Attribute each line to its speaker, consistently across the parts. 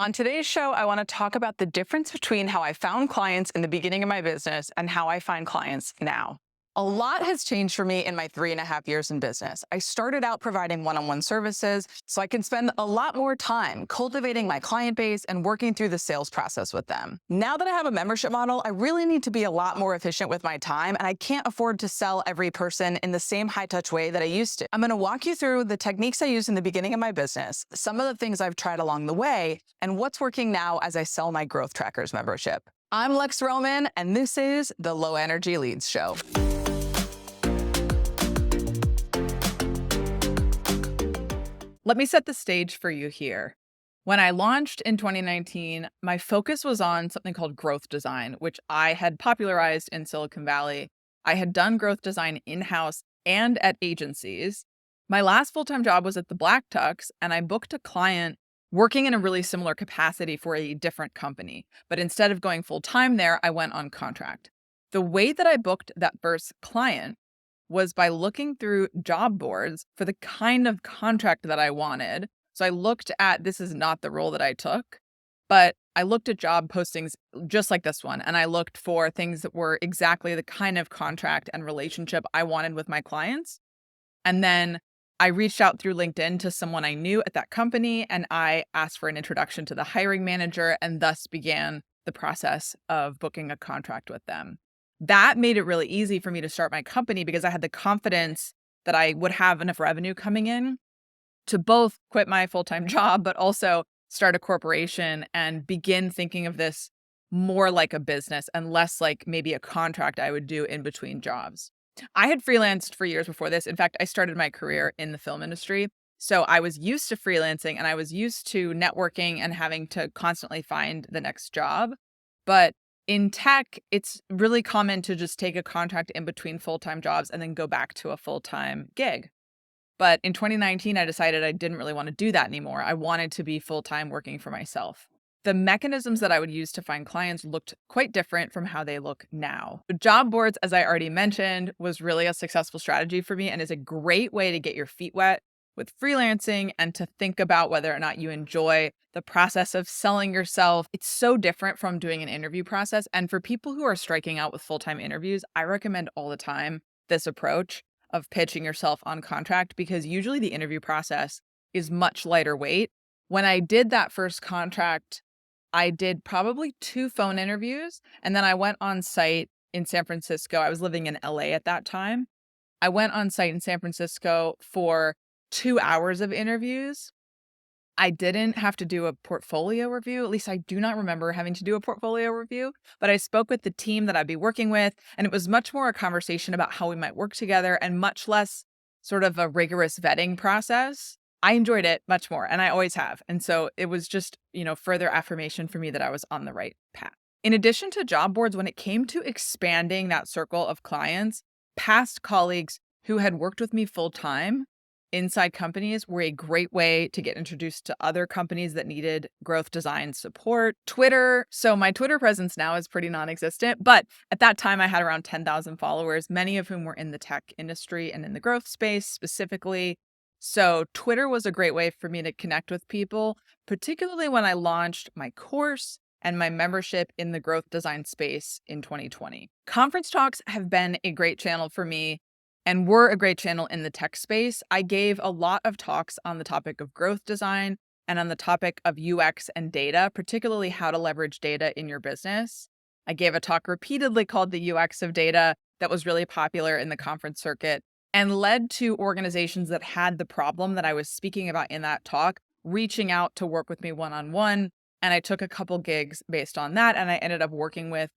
Speaker 1: On today's show, I want to talk about the difference between how I found clients in the beginning of my business and how I find clients now. A lot has changed for me in my 3.5 years in business. I started out providing one on one services so I can spend a lot more time cultivating my client base and working through the sales process with them. Now that I have a membership model, I really need to be a lot more efficient with my time, and I can't afford to sell every person in the same high touch way that I used to. I'm going to walk you through the techniques I used in the beginning of my business, some of the things I've tried along the way, and what's working now as I sell my Growth Trackers membership. I'm Lex Roman, and this is the Low Energy Leads Show. Let me set the stage for you here. When I launched in 2019, my focus was on something called growth design, which I had popularized in Silicon Valley. I had done growth design in-house and at agencies. My last full-time job was at the Black Tux, and I booked a client working in a really similar capacity for a different company. But instead of going full-time there, I went on contract. The way that I booked that first client was by looking through job boards for the kind of contract that I wanted. So I looked at, this is not the role that I took, but I looked at job postings just like this one. And I looked for things that were exactly the kind of contract and relationship I wanted with my clients. And then I reached out through LinkedIn to someone I knew at that company, and I asked for an introduction to the hiring manager, and thus began the process of booking a contract with them. That made it really easy for me to start my company because I had the confidence that I would have enough revenue coming in to both quit my full-time job, but also start a corporation and begin thinking of this more like a business and less like maybe a contract I would do in between jobs. I had freelanced for years before this. In fact, I started my career in the film industry. So I was used to freelancing and I was used to networking and having to constantly find the next job. But in tech, it's really common to just take a contract in between full-time jobs and then go back to a full-time gig. But in 2019, I decided I didn't really want to do that anymore. I wanted to be full-time working for myself. The mechanisms that I would use to find clients looked quite different from how they look now. Job boards, as I already mentioned, was really a successful strategy for me and is a great way to get your feet wet with freelancing and to think about whether or not you enjoy the process of selling yourself. It's so different from doing an interview process. And for people who are striking out with full-time interviews, I recommend all the time this approach of pitching yourself on contract because usually the interview process is much lighter weight. When I did that first contract, I did probably 2 phone interviews, and then I went on site in San Francisco. I was living in LA at that time. I went on site in San Francisco for 2 hours of interviews. I didn't have to do a portfolio review. At least I do not remember having to do a portfolio review, but I spoke with the team that I'd be working with, and it was much more a conversation about how we might work together and much less sort of a rigorous vetting process. I enjoyed it much more, and I always have. And so it was just, further affirmation for me that I was on the right path. In addition to job boards, when it came to expanding that circle of clients, past colleagues who had worked with me full time inside companies were a great way to get introduced to other companies that needed growth design support. Twitter. So my Twitter presence now is pretty non-existent, but at that time I had around 10,000 followers, many of whom were in the tech industry and in the growth space specifically. So Twitter was a great way for me to connect with people, particularly when I launched my course and my membership in the growth design space in 2020. Conference talks have been a great channel for me and were a great channel in the tech space. I gave a lot of talks on the topic of growth design and on the topic of UX and data, particularly how to leverage data in your business. I gave a talk repeatedly called the UX of Data that was really popular in the conference circuit and led to organizations that had the problem that I was speaking about in that talk, reaching out to work with me one-on-one. And I took a couple gigs based on that. And I ended up working with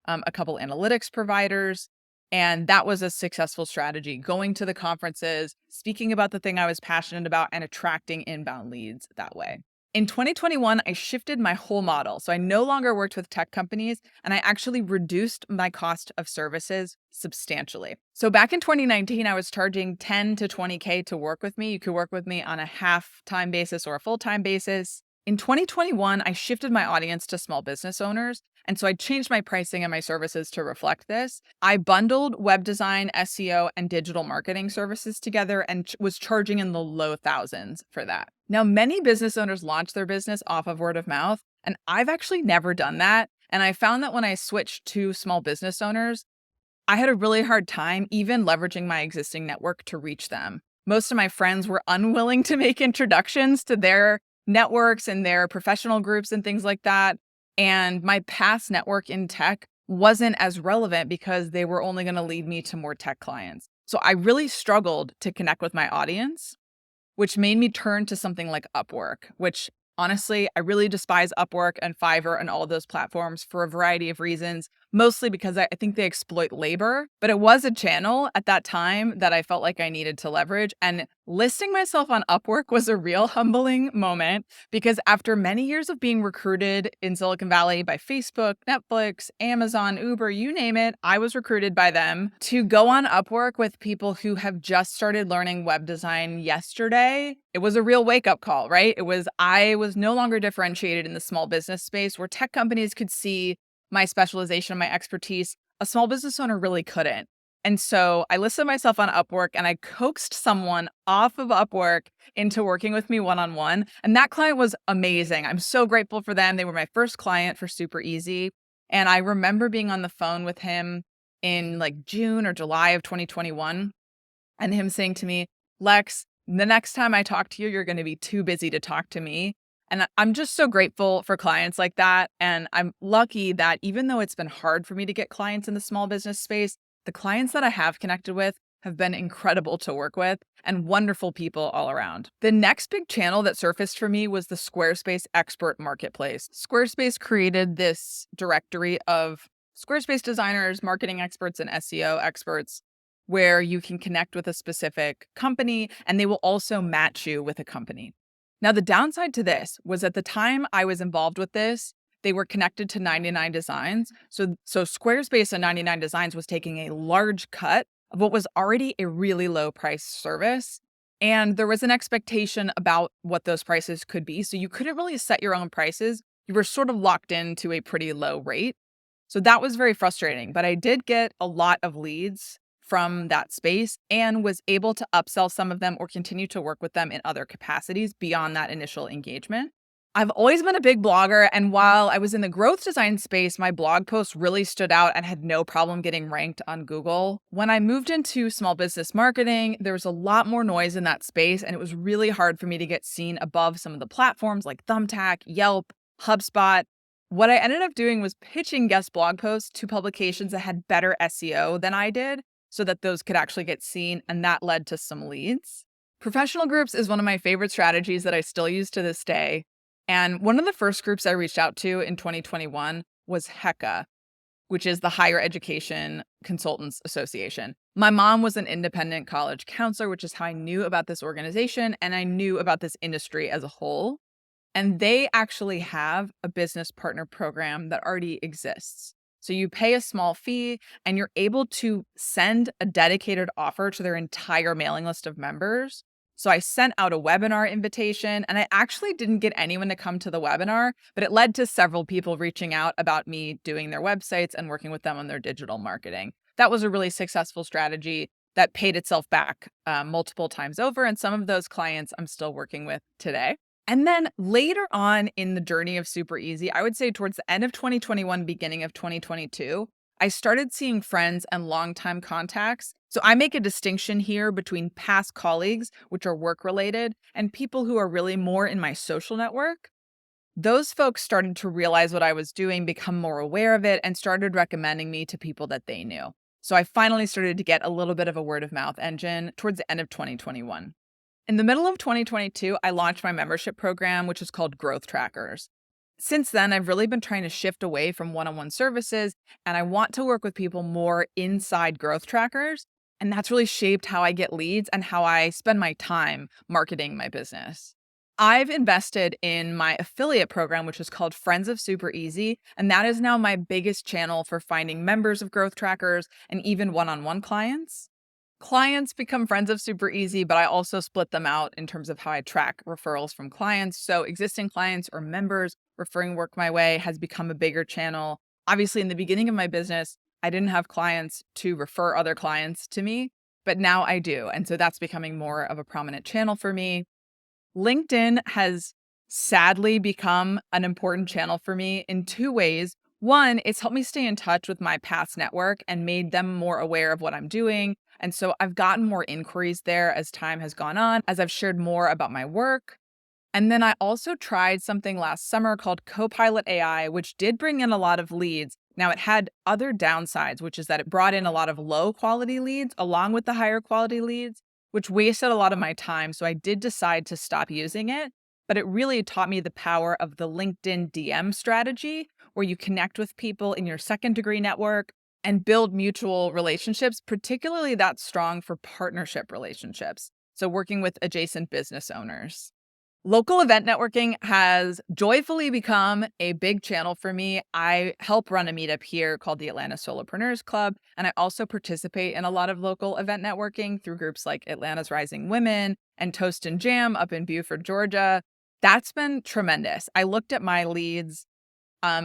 Speaker 1: a couple analytics providers. And that was a successful strategy, going to the conferences, speaking about the thing I was passionate about, and attracting inbound leads that way. In 2021, I shifted my whole model. So I no longer worked with tech companies, and I actually reduced my cost of services substantially. So back in 2019, I was charging 10 to 20K to work with me. You could work with me on a half-time basis or a full-time basis. In 2021, I shifted my audience to small business owners. And so I changed my pricing and my services to reflect this. I bundled web design, SEO, and digital marketing services together and was charging in the low thousands for that. Now, many business owners launch their business off of word of mouth, and I've actually never done that. And I found that when I switched to small business owners, I had a really hard time even leveraging my existing network to reach them. Most of my friends were unwilling to make introductions to their networks and their professional groups and things like that. And my past network in tech wasn't as relevant because they were only going to lead me to more tech clients. So I really struggled to connect with my audience, which made me turn to something like Upwork, which honestly, I really despise Upwork and Fiverr and all of those platforms for a variety of reasons, mostly because I think they exploit labor. But it was a channel at that time that I felt like I needed to leverage. And listing myself on Upwork was a real humbling moment because after many years of being recruited in Silicon Valley by Facebook, Netflix, Amazon, Uber, you name it, I was recruited by them to go on Upwork with people who have just started learning web design yesterday. It was a real wake up call, right? I was no longer differentiated in the small business space where tech companies could see my specialization, my expertise. A small business owner really couldn't. And so I listed myself on Upwork and I coaxed someone off of Upwork into working with me one-on-one. And that client was amazing. I'm so grateful for them. They were my first client for Super Easy. And I remember being on the phone with him in like June or July of 2021 and him saying to me, Lex, the next time I talk to you, you're going to be too busy to talk to me. And I'm just so grateful for clients like that. And I'm lucky that even though it's been hard for me to get clients in the small business space, the clients that I have connected with have been incredible to work with and wonderful people all around. The next big channel that surfaced for me was the Squarespace Expert Marketplace. Squarespace created this directory of Squarespace designers, marketing experts, and SEO experts where you can connect with a specific company and they will also match you with a company. Now, the downside to this was at the time I was involved with this, they were connected to 99 Designs. So Squarespace and 99 Designs was taking a large cut of what was already a really low price service. And there was an expectation about what those prices could be. So you couldn't really set your own prices. You were sort of locked into a pretty low rate. So that was very frustrating. But I did get a lot of leads from that space and was able to upsell some of them or continue to work with them in other capacities beyond that initial engagement. I've always been a big blogger, and while I was in the growth design space, my blog posts really stood out and had no problem getting ranked on Google. When I moved into small business marketing, there was a lot more noise in that space, and it was really hard for me to get seen above some of the platforms like Thumbtack, Yelp, HubSpot. What I ended up doing was pitching guest blog posts to publications that had better SEO than I did so that those could actually get seen, and that led to some leads. Professional groups is one of my favorite strategies that I still use to this day. And one of the first groups I reached out to in 2021 was HECA, which is the Higher Education Consultants Association. My mom was an independent college counselor, which is how I knew about this organization and I knew about this industry as a whole. And they actually have a business partner program that already exists. So you pay a small fee and you're able to send a dedicated offer to their entire mailing list of members. So I sent out a webinar invitation and I actually didn't get anyone to come to the webinar, but it led to several people reaching out about me doing their websites and working with them on their digital marketing. That was a really successful strategy that paid itself back multiple times over. And some of those clients I'm still working with today. And then later on in the journey of Super Easy, I would say towards the end of 2021, beginning of 2022, I started seeing friends and longtime contacts. So I make a distinction here between past colleagues, which are work related, and people who are really more in my social network. Those folks started to realize what I was doing, become more aware of it, and started recommending me to people that they knew. So I finally started to get a little bit of a word of mouth engine towards the end of 2021. In the middle of 2022, I launched my membership program, which is called Growth Trackers. Since then, I've really been trying to shift away from one-on-one services, and I want to work with people more inside Growth Trackers. And that's really shaped how I get leads and how I spend my time marketing my business. I've invested in my affiliate program, which is called Friends of Super Easy, and that is now my biggest channel for finding members of Growth Trackers and even one-on-one clients. Clients become friends of Super Easy, but I also split them out in terms of how I track referrals from clients. So existing clients or members referring work my way has become a bigger channel. Obviously, in the beginning of my business, I didn't have clients to refer other clients to me, but now I do. And so that's becoming more of a prominent channel for me. LinkedIn has sadly become an important channel for me in two ways. One, it's helped me stay in touch with my past network and made them more aware of what I'm doing. And so I've gotten more inquiries there as time has gone on, as I've shared more about my work. And then I also tried something last summer called Copilot AI, which did bring in a lot of leads. Now, it had other downsides, which is that it brought in a lot of low quality leads along with the higher quality leads, which wasted a lot of my time. So I did decide to stop using it. But it really taught me the power of the LinkedIn DM strategy, where you connect with people in your second degree network and build mutual relationships, particularly that's strong for partnership relationships. So working with adjacent business owners. Local event networking has joyfully become a big channel for me. I help run a meetup here called the Atlanta Solopreneurs Club, and I also participate in a lot of local event networking through groups like Atlanta's Rising Women and Toast and Jam up in Beaufort, Georgia. That's been tremendous. I looked at my leads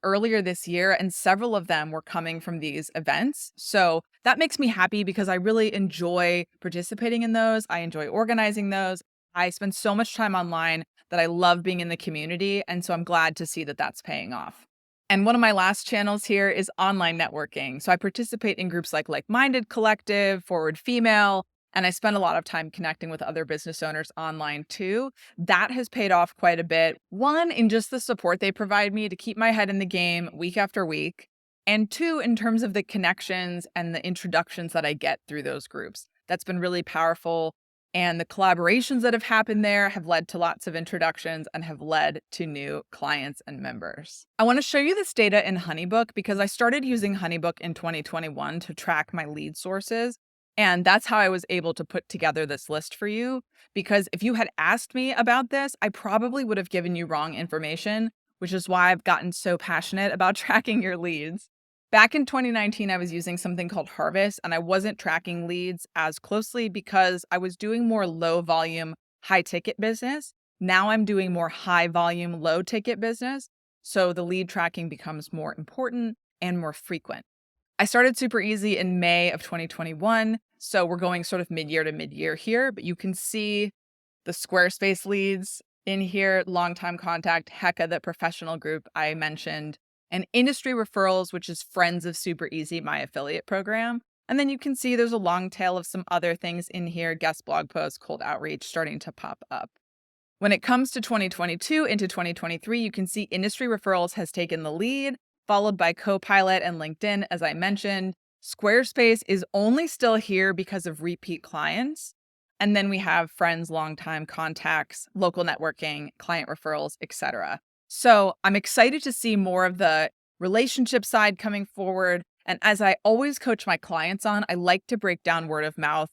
Speaker 1: earlier this year, and several of them were coming from these events. So that makes me happy because I really enjoy participating in those. I enjoy organizing those. I spend so much time online that I love being in the community. And so I'm glad to see that that's paying off. And one of my last channels here is online networking. So I participate in groups like Minded Collective, Forward Female, and I spend a lot of time connecting with other business owners online too. That has paid off quite a bit. One, in just the support they provide me to keep my head in the game week after week. And two, in terms of the connections and the introductions that I get through those groups. That's been really powerful. And the collaborations that have happened there have led to lots of introductions and have led to new clients and members. I want to show you this data in Honeybook because I started using Honeybook in 2021 to track my lead sources. And that's how I was able to put together this list for you. Because if you had asked me about this, I probably would have given you wrong information, which is why I've gotten so passionate about tracking your leads. Back in 2019, I was using something called Harvest, and I wasn't tracking leads as closely because I was doing more low volume, high ticket business. Now I'm doing more high volume, low ticket business. So the lead tracking becomes more important and more frequent. I started Super Easy in May of 2021. So we're going sort of mid-year to mid-year here, but you can see the Squarespace leads in here, longtime contact, Hecka, the professional group I mentioned, and industry referrals, which is Friends of Super Easy, my affiliate program. And then you can see there's a long tail of some other things in here, guest blog posts, cold outreach starting to pop up. When it comes to 2022 into 2023, you can see industry referrals has taken the lead, followed by Copilot and LinkedIn, as I mentioned. Squarespace is only still here because of repeat clients. And then we have friends, longtime contacts, local networking, client referrals, etc. So I'm excited to see more of the relationship side coming forward. And as I always coach my clients on, I like to break down word of mouth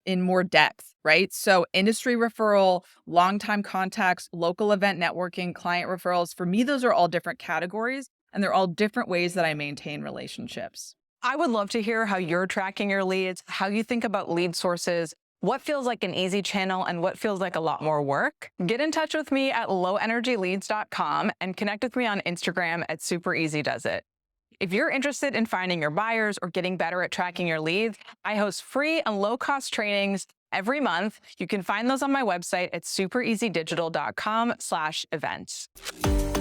Speaker 1: in more depth, right? So industry referral, longtime contacts, local event networking, client referrals, for me, those are all different categories and they're all different ways that I maintain relationships.
Speaker 2: I would love to hear how you're tracking your leads, how you think about lead sources, what feels like an easy channel and what feels like a lot more work. Get in touch with me at lowenergyleads.com and connect with me on Instagram at supereasydoesit. If you're interested in finding your buyers or getting better at tracking your leads, I host free and low-cost trainings every month. You can find those on my website at supereasydigital.com/events.